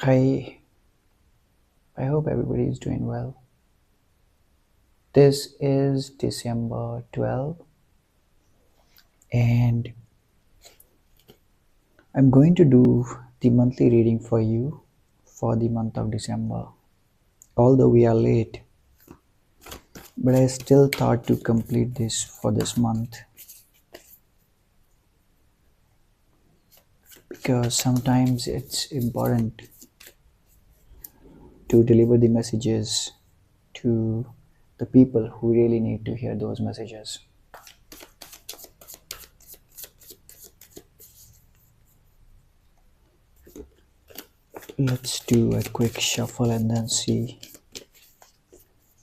Hi, I hope everybody is doing well. This is December 12th, and I'm going to do the monthly reading for you for the month of December. Although we are late, but I still thought to complete this for this month because sometimes it's important to deliver the messages to the people who really need to hear those messages. Let's do a quick shuffle and then see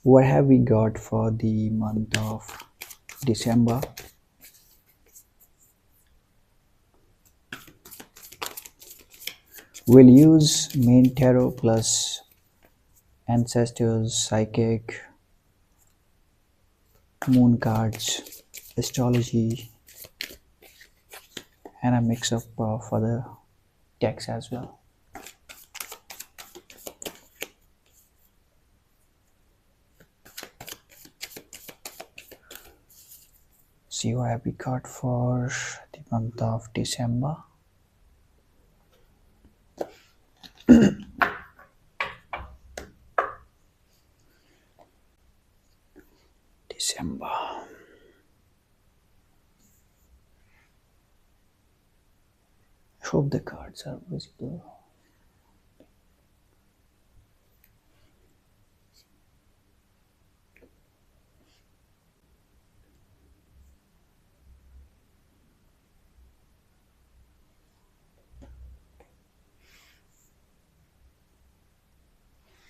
what have we got for the month of December. We'll use main tarot plus ancestors, psychic, moon cards, astrology, and a mix of further decks as well. See what have we got for the month of December. December. I hope the cards are visible.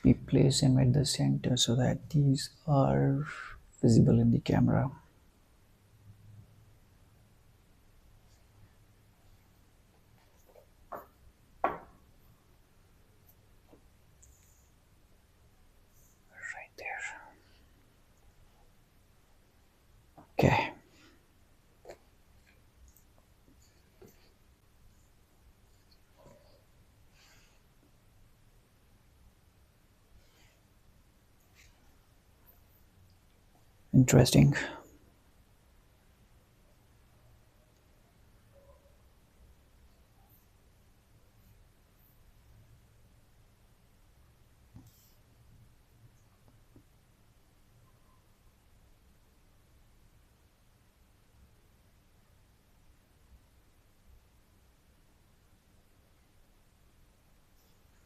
We place them at the center so that these are visible in the camera. Right there. Okay. Interesting.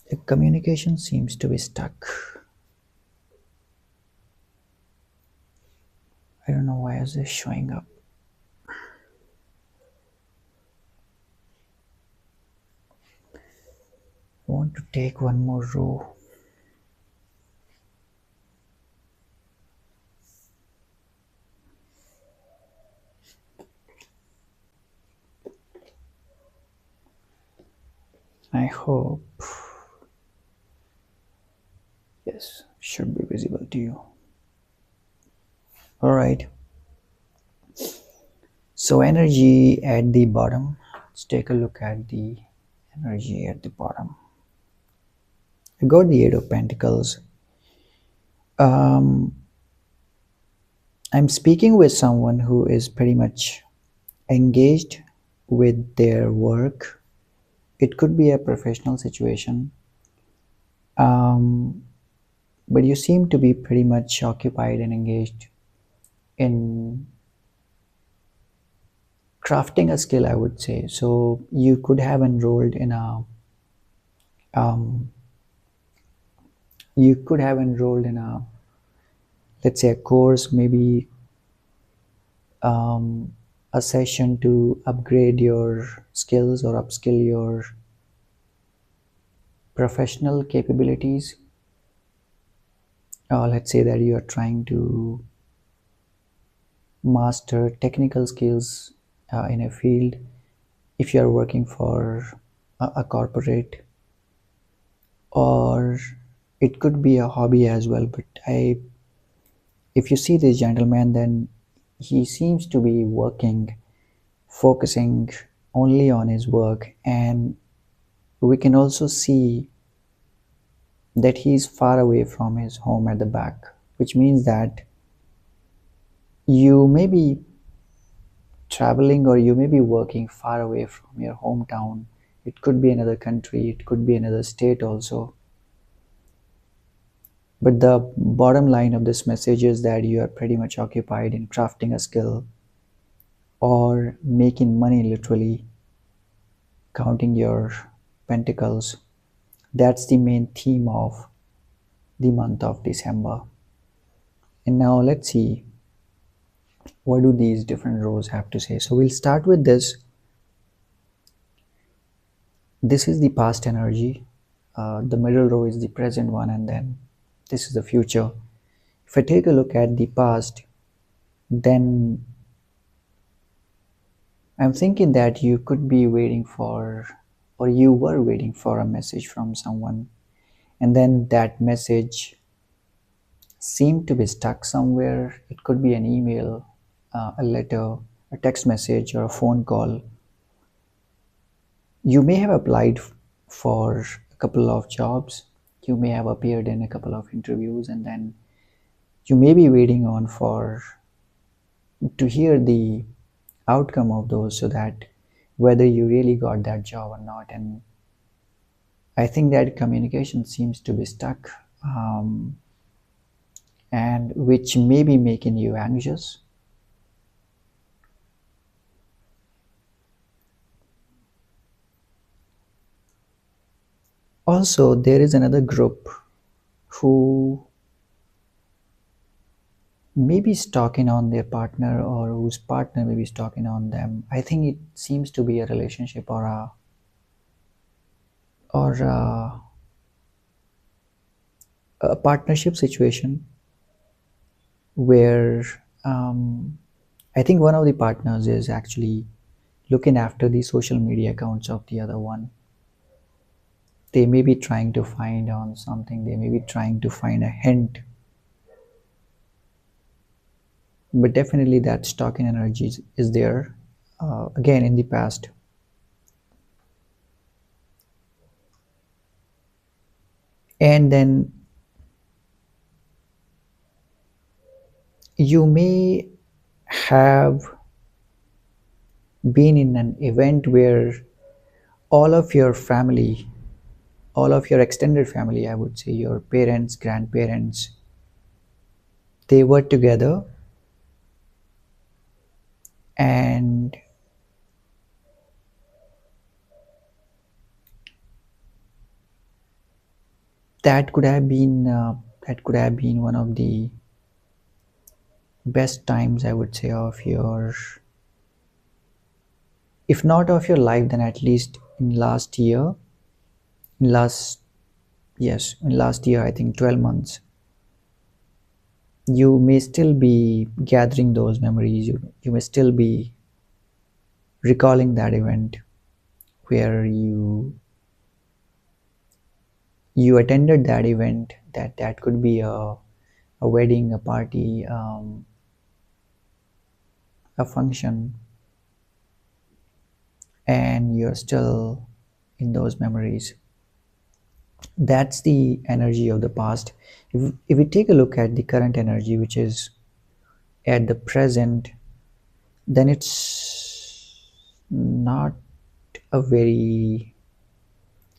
The communication seems to be stuck. I don't know why is this showing up. I want to take one more row. I hope, yes, should be visible to you. All right. So energy at the bottom. Let's take a look at the energy at the bottom. I got the Eight of Pentacles. I'm speaking with someone who is pretty much engaged with their work. It could be a professional situation. But you seem to be pretty much occupied and engaged in crafting a skill, I would say. So you could have enrolled in a um, let's say a course, maybe a session to upgrade your skills or upskill your professional capabilities. Let's say that you are trying to master technical skills in a field. If you are working for a corporate, or it could be a hobby as well, but if you see this gentleman, then he seems to be working, focusing only on his work. And we can also see that he's far away from his home at the back, which means that you may be traveling or you may be working far away from your hometown. It could be another country, it could be another state also. But the bottom line of this message is that you are pretty much occupied in crafting a skill or making money, literally counting your pentacles. That's the main theme of the month of December. And now let's see, what do these different rows have to say. So we'll start with this. This is the past energy. The middle row is the present one, and then this is the future. If I take a look at the past, then I'm thinking that you could be waiting for, or you were waiting for a message from someone, and then that message seemed to be stuck somewhere. It could be an email, a letter, a text message, or a phone call. You may have applied for a couple of jobs. You may have appeared in a couple of interviews, and then you may be waiting on for to hear the outcome of those, so that whether you really got that job or not. And I think that communication seems to be stuck, and which may be making you anxious. Also, there is another group who may be stalking on their partner, or whose partner may be stalking on them. I think it seems to be a relationship or a partnership situation where I think one of the partners is actually looking after the social media accounts of the other one. They may be trying to find on something, they may be trying to find a hint, but definitely that stalking energy is there, again in the past. And then you may have been in an event where all of your family, all of your extended family, I would say your parents, grandparents, they were together, and that could have been one of the best times, I would say, of your, if not of your life, then at least in last year, in last yes, in last year, I think 12 months. You may still be gathering those memories. You may still be recalling that event where you attended that event. That could be a wedding, a party, a function, and you're still in those memories. That's the energy of the past. If we take a look at the current energy, which is at the present, then it's not a very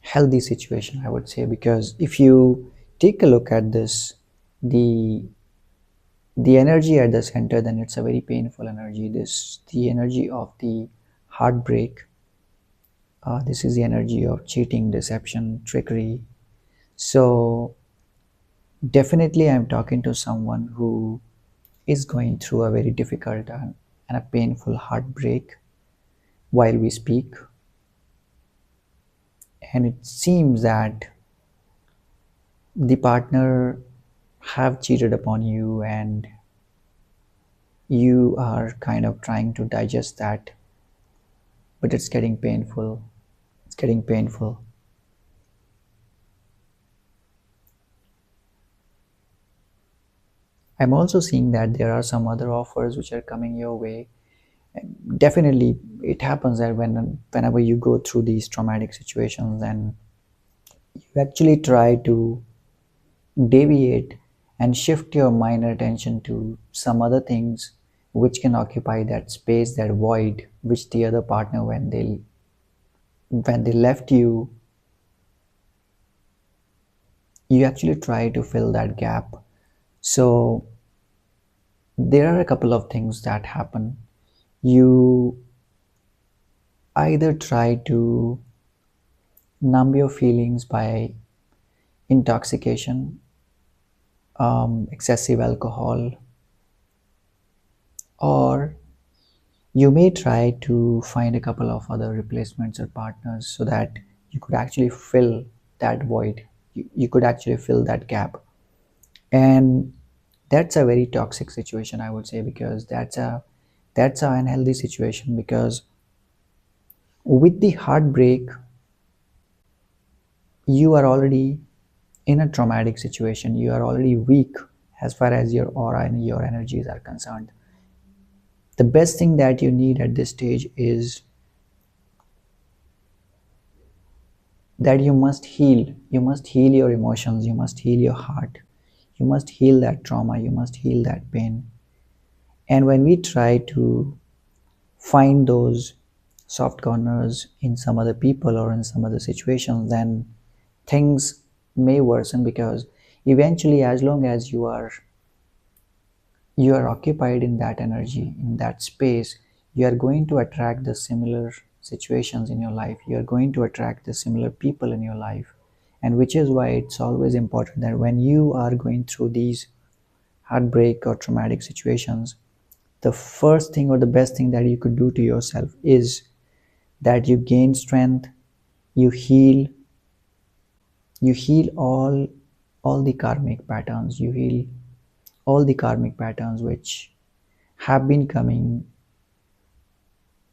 healthy situation, I would say, because if you take a look at this, the the energy at the center, then it's a very painful energy. This the energy of the heartbreak. This is the energy of cheating, deception, trickery. So definitely I'm talking to someone who is going through a very difficult and a painful heartbreak while we speak. And it seems that the partner have cheated upon you, and you are kind of trying to digest that, but it's getting painful. It's getting painful. I'm also seeing that there are some other offers which are coming your way. And definitely, it happens that whenever you go through these traumatic situations, and you actually try to deviate and shift your mind and attention to some other things which can occupy that space, that void which the other partner, when they left you, you actually try to fill that gap. So there are a couple of things that happen. You either try to numb your feelings by intoxication, excessive alcohol, or you may try to find a couple of other replacements or partners so that you could actually fill that void. You could actually fill that gap. And that's a very toxic situation, I would say, because that's an unhealthy situation, because with the heartbreak you are already in a traumatic situation. You are already weak as far as your aura and your energies are concerned. The best thing that you need at this stage is that you must heal your emotions, you must heal your heart, you must heal that trauma, you must heal that pain. And when we try to find those soft corners in some other people or in some other situations, then things may worsen, because eventually, as long as you are occupied in that energy, in that space, you are going to attract the similar situations in your life, you are going to attract the similar people in your life. And which is why it's always important that when you are going through these heartbreak or traumatic situations, the first thing or the best thing that you could do to yourself is that you gain strength, you heal all the karmic patterns, you heal all the karmic patterns which have been coming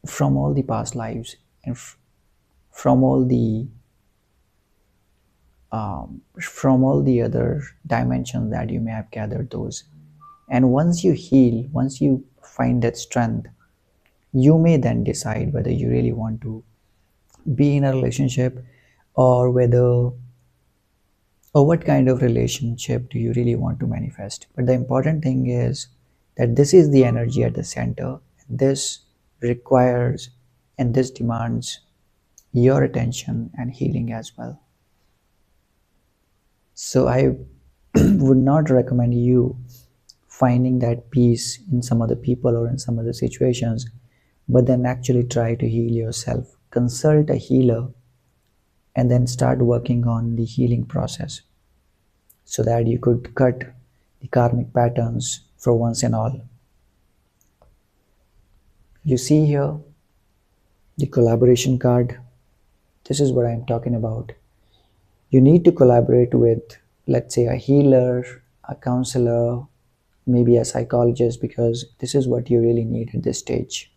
from all the past lives, and from all the from all the other dimensions that you may have gathered those. And once you heal, once you find that strength, you may then decide whether you really want to be in a relationship, or whether, or what kind of relationship do you really want to manifest. But the important thing is that this is the energy at the center. This requires and this demands your attention and healing as well. So I would not recommend you finding that peace in some other people or in some other situations, but then actually try to heal yourself. Consult a healer and then start working on the healing process so that you could cut the karmic patterns for once and all. You see here the collaboration card. This is what I'm talking about. You need to collaborate with, let's say, a healer, a counselor, maybe a psychologist, because this is what you really need at this stage.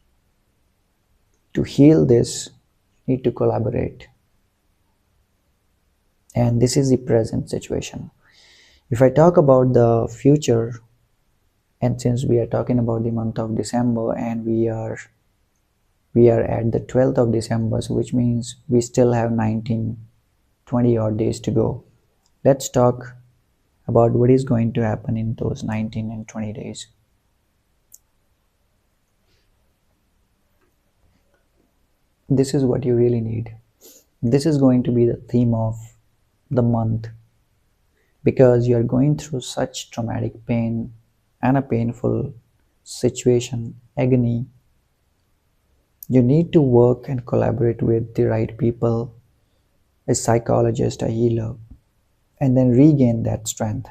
To heal this, you need to collaborate. And this is the present situation. If I talk about the future, and since we are talking about the month of December, and we are at the 12th of December, so which means we still have 19, 20 odd days to go. Let's talk about what is going to happen in those 19 and 20 days. This is what you really need. This is going to be the theme of the month, because you are going through such traumatic pain and a painful situation, agony. You need to work and collaborate with the right people, a psychologist, a healer, and then regain that strength.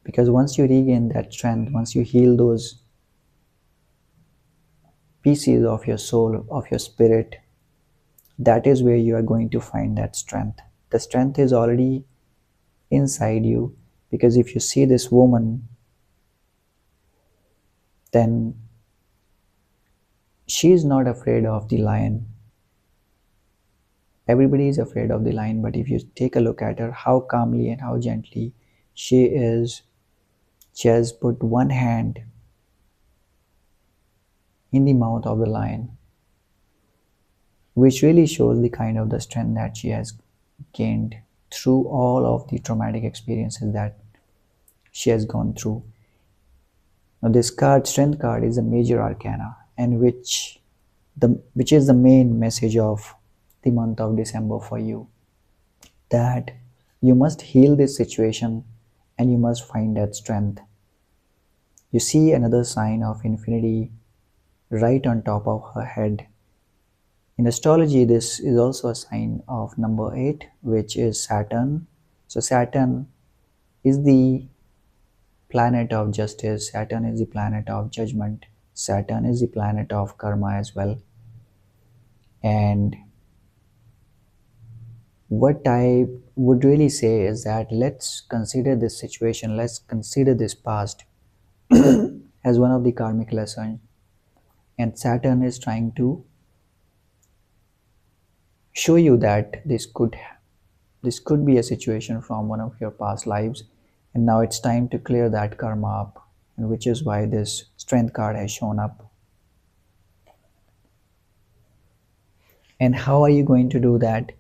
Because once you regain that strength, once you heal those pieces of your soul, of your spirit, that is where you are going to find that strength. The strength is already inside you, because if you see this woman, then she is not afraid of the lion. Everybody is afraid of the lion, but if you take a look at her, how calmly and how gently she is. She has put one hand in the mouth of the lion, which really shows the kind of the strength that she has gained. through all of the traumatic experiences that she has gone through. Now, this card, Strength card, is a major arcana, and which is the main message of the month of December for you. That you must heal this situation, and you must find that strength. You see another sign of infinity right on top of her head. In astrology, this is also a sign of number 8, which is Saturn. So, Saturn is the planet of justice, Saturn is the planet of judgment, Saturn is the planet of karma as well. And what I would really say is that let's consider this situation, let's consider this past as one of the karmic lessons. And Saturn is trying to show you that this could be a situation from one of your past lives, and now it's time to clear that karma up, and which is why this strength card has shown up. And how are you going to do that?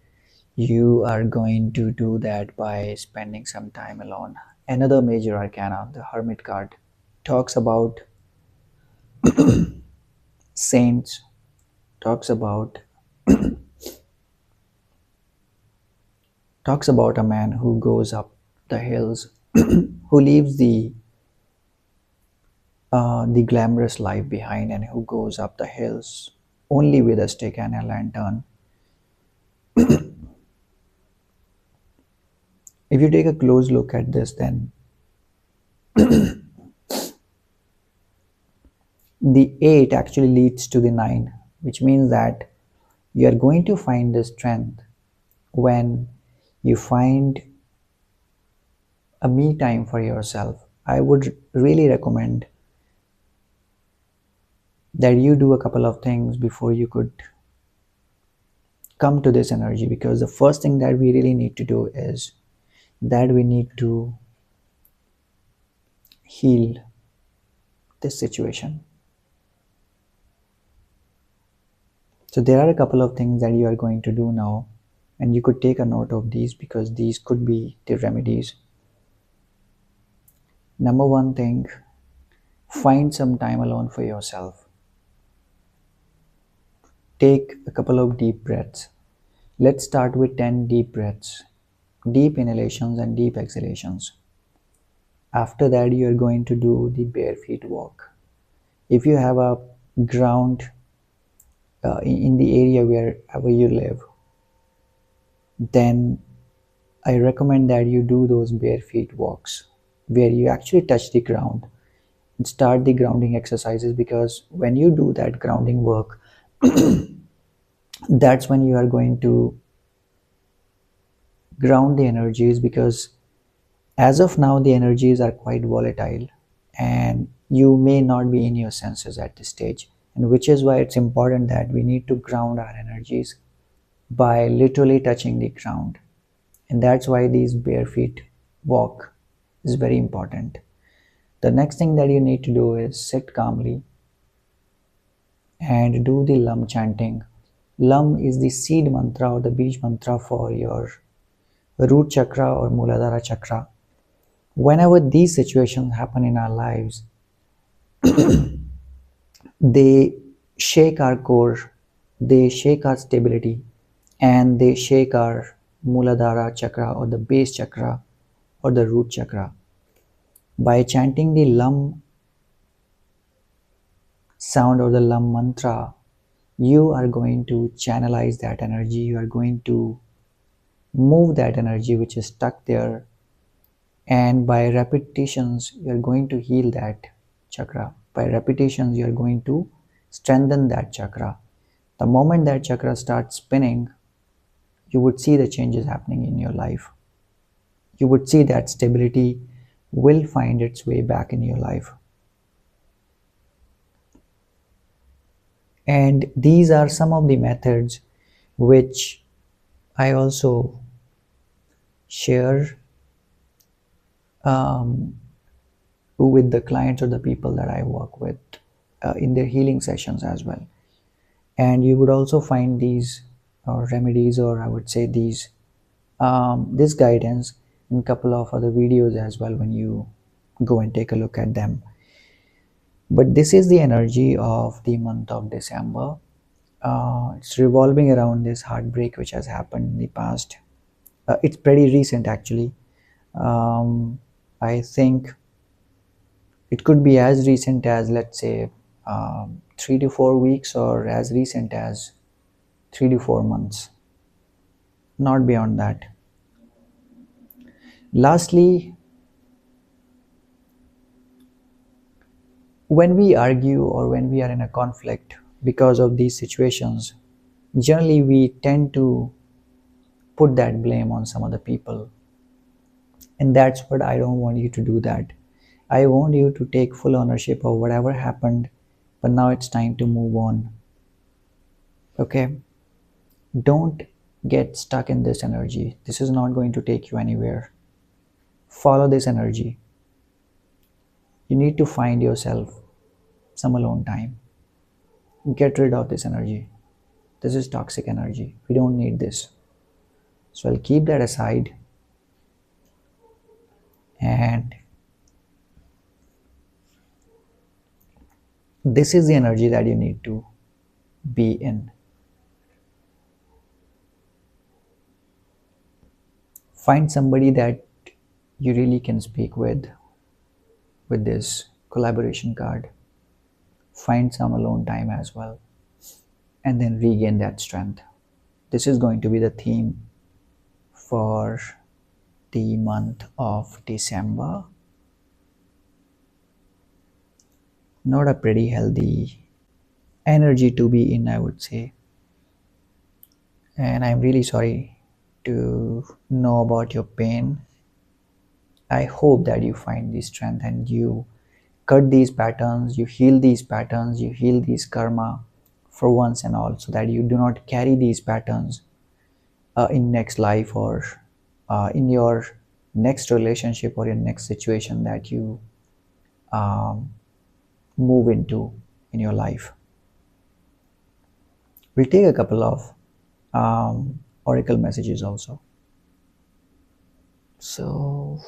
You are going to do that by spending some time alone. Another major arcana, the Hermit card, talks about saints, talks about a man who goes up the hills, who leaves the glamorous life behind, and who goes up the hills only with a stick and a lantern. If you take a close look at this, then the 8 actually leads to the 9, which means that you are going to find the strength when you find a me time for yourself. I would really recommend that you do a couple of things before you could come to this energy, because the first thing that we really need to do is that we need to heal this situation. So there are a couple of things that you are going to do now, and you could take a note of these because these could be the remedies. Number one thing, find some time alone for yourself. Take a couple of deep breaths. Let's start with 10 deep breaths, deep inhalations and deep exhalations. After that, you are going to do the bare feet walk. If you have a ground in the area wherever you live, then I recommend that you do those bare feet walks where you actually touch the ground and start the grounding exercises, because when you do that grounding work, that's when you are going to ground the energies, because as of now the energies are quite volatile and you may not be in your senses at this stage, and which is why it's important that we need to ground our energies by literally touching the ground. And that's why these bare feet walk is very important. The next thing that you need to do is sit calmly and do the Lam chanting. Lam is the seed mantra or the beach mantra for your root chakra or Muladhara chakra. Whenever these situations happen in our lives, they shake our core, they shake our stability, and they shake our Muladhara chakra or the base chakra or the root chakra. By chanting the Lam sound or the Lam mantra, you are going to channelize that energy, you are going to move that energy which is stuck there, and by repetitions you are going to heal that chakra. By repetitions you are going to strengthen that chakra. The moment that chakra starts spinning, you would see the changes happening in your life. You would see that stability will find its way back in your life. And these are some of the methods which I also share with the clients or the people that I work with in their healing sessions as well. And you would also find these remedies, or I would say these this guidance in a couple of other videos as well when you go and take a look at them. But this is the energy of the month of December. It's revolving around this heartbreak which has happened in the past. It's pretty recent actually. I think it could be as recent as, let's say, 3 to 4 weeks, or as recent as 3 to 4 months, not beyond that. Lastly, when we argue or when we are in a conflict because of these situations, generally we tend to put that blame on some other people. And that's what I don't want you to do that. I want you to take full ownership of whatever happened, but now it's time to move on. Okay? Don't get stuck in this energy. This is not going to take you anywhere. Follow this energy. You need to find yourself some alone time. Get rid of this energy. This is toxic energy. We don't need this. So I'll keep that aside, and this is the energy that you need to be in. Find somebody that you really can speak with this collaboration card. Find some alone time as well, and then regain that strength. This is going to be the theme for the month of December. Not a pretty healthy energy to be in, I would say. And I'm really sorry to know about your pain. I hope that you find the strength and you cut these patterns, you heal these patterns, you heal these karma for once and all, so that you do not carry these patterns in next life, or in your next relationship or your next situation that you um, move into in your life. We'll take a couple of oracle messages also. So,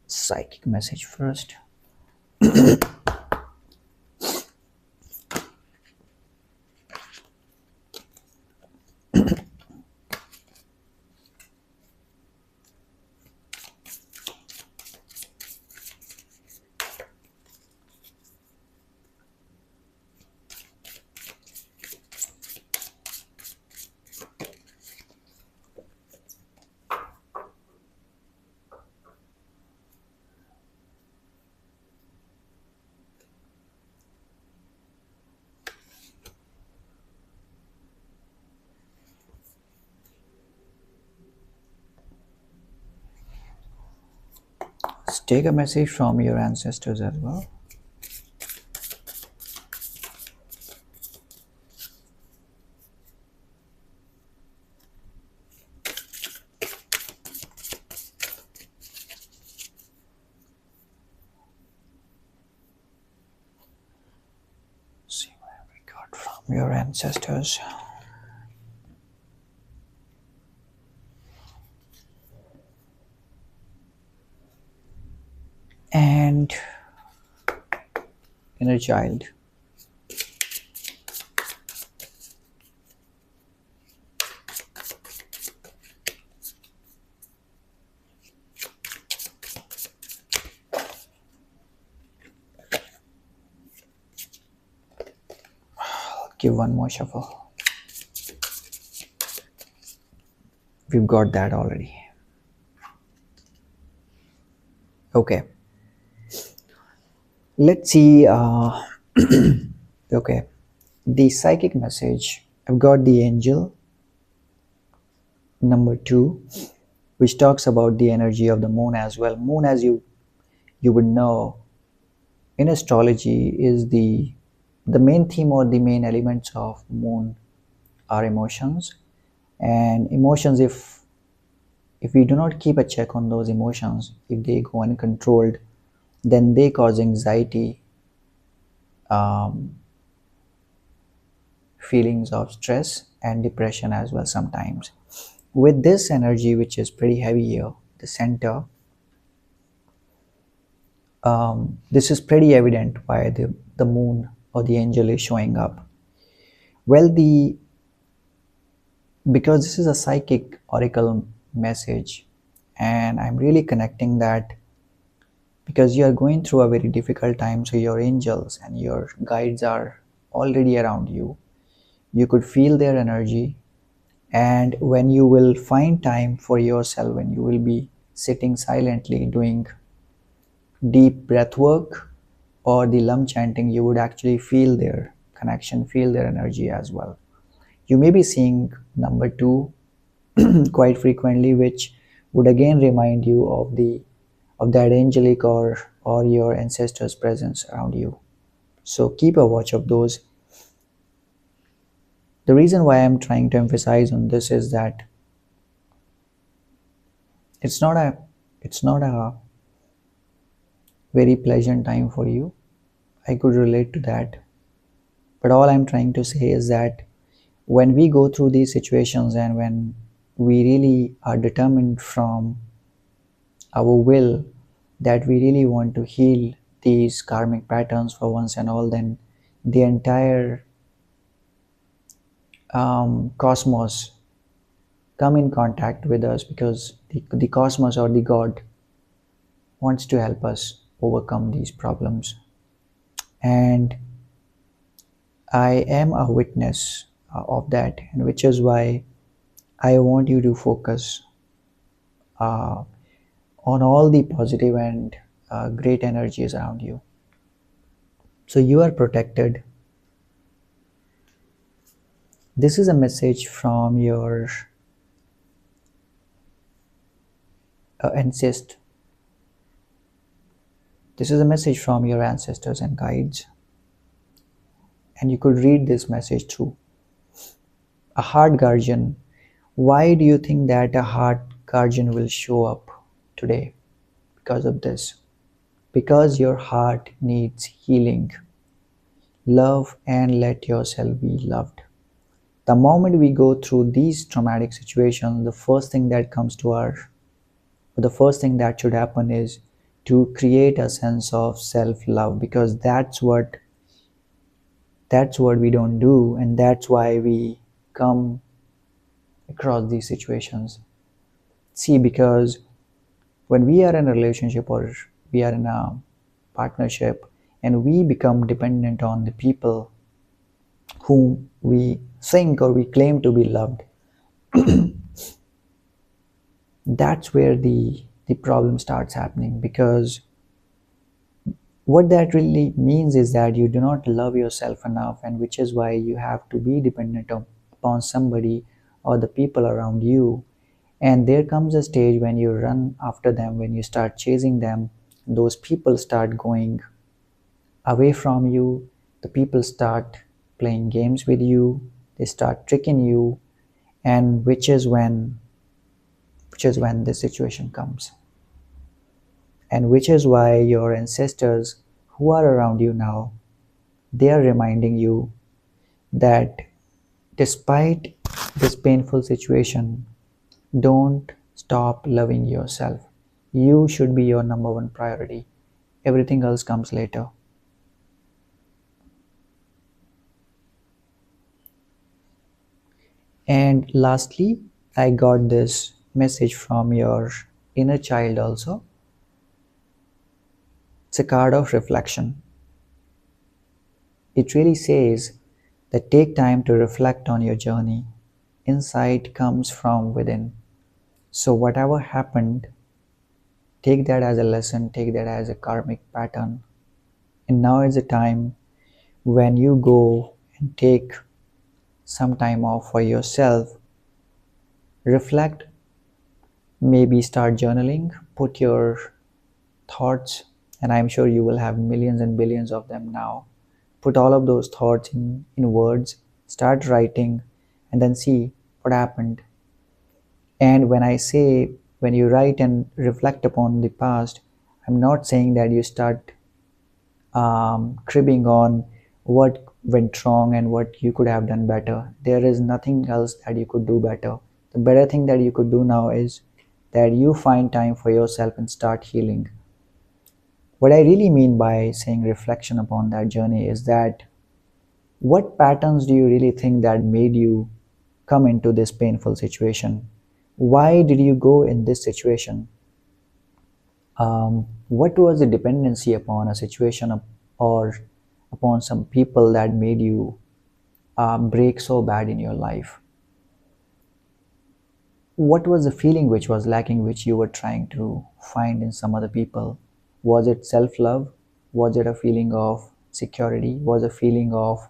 psychic message first. Let's take a message from your ancestors as well. See what we got from your ancestors. And inner child. I'll give one more shuffle. We've got that already. Okay. Let's see. Okay. The psychic message. I've got the angel number 2, which talks about the energy of the moon as well. Moon, as you would know, in astrology is the main theme or the main elements of moon are emotions. And emotions, if we do not keep a check on those emotions, if they go uncontrolled, then they cause anxiety, feelings of stress and depression as well sometimes. With this energy, which is pretty heavy here, the center, this is pretty evident why the moon or the angel is showing up. Well, because this is a psychic oracle message, and I'm really connecting that because you are going through a very difficult time, so your angels and your guides are already around you. You could feel their energy, and when you will find time for yourself, when you will be sitting silently doing deep breath work or the lum chanting, you would actually feel their connection, feel their energy as well. You may be seeing number 2 quite frequently, which would again remind you of that angelic or your ancestors' presence around you. So keep a watch of those. The reason why I'm trying to emphasize on this is that it's not a it's not a very pleasant time for you. I could relate to that. But all I'm trying to say is that when we go through these situations and when we really are determined from our will that we really want to heal these karmic patterns for once and all, then the entire cosmos come in contact with us because the cosmos or the God wants to help us overcome these problems. And I am a witness of that, and which is why I want you to focus uh, on all the positive and great energies around you. So you are protected. This is a message from your ancestors. This is a message from your ancestors and guides, and you could read this message through a heart guardian. Why do you think that a heart guardian will show up today? Because of this. Because your heart needs healing. Love and let yourself be loved. The moment we go through these traumatic situations, the first thing that comes to the first thing that should happen is to create a sense of self-love, because that's what we don't do, and that's why we come across these situations. See, because when we are in a relationship or we are in a partnership and we become dependent on the people whom we think or we claim to be loved, that's where the problem starts happening. Because what that really means is that you do not love yourself enough, and which is why you have to be dependent upon somebody or the people around you. And there comes a stage when you run after them, when you start chasing them, those people start going away from you, the people start playing games with you, they start tricking you, and which is when the situation comes. And which is why your ancestors who are around you now, they are reminding you that despite this painful situation, don't stop loving yourself. You should be your number one priority. Everything else comes later. And lastly, I got this message from your inner child also. It's a card of reflection. It really says that take time to reflect on your journey. Insight comes from within. So whatever happened, take that as a lesson, take that as a karmic pattern. And now is the time when you go and take some time off for yourself, reflect, maybe start journaling, put your thoughts, and I'm sure you will have millions and billions of them now. Put all of those thoughts in words, start writing, and then see what happened. And when I say when you write and reflect upon the past, I'm not saying that you start cribbing on what went wrong and what you could have done better. There is nothing else that you could do better. The better thing that you could do now is that you find time for yourself and start healing. What I really mean by saying reflection upon that journey is that what patterns do you really think that made you come into this painful situation? Why did you go in this situation? What was the dependency upon a situation or upon some people that made you break so bad in your life? What was the feeling which was lacking, which you were trying to find in some other people? Was it self-love? Was it a feeling of security? Was it a feeling of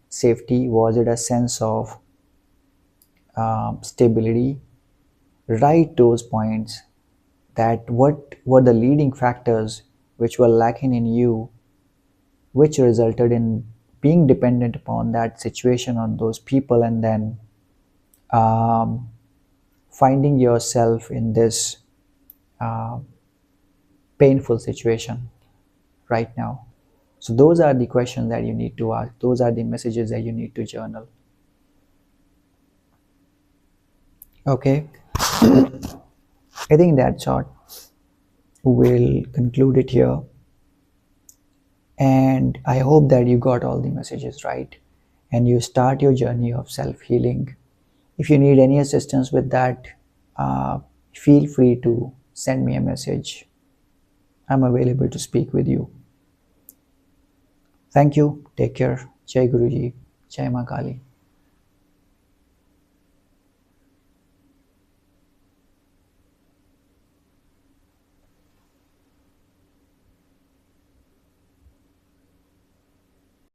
safety? Was it a sense of stability? Write those points, that what were the leading factors which were lacking in you, which resulted in being dependent upon that situation or those people, and then um, finding yourself in this uh, painful situation right now. So those are the questions that you need to ask. Those are the messages that you need to journal. Okay, I think that's short. We'll conclude it here. And I hope that you got all the messages right and you start your journey of self-healing. If you need any assistance with that, uh, feel free to send me a message. I'm available to speak with you. Thank you. Take care. Jai Guruji. Jai Ma Kali.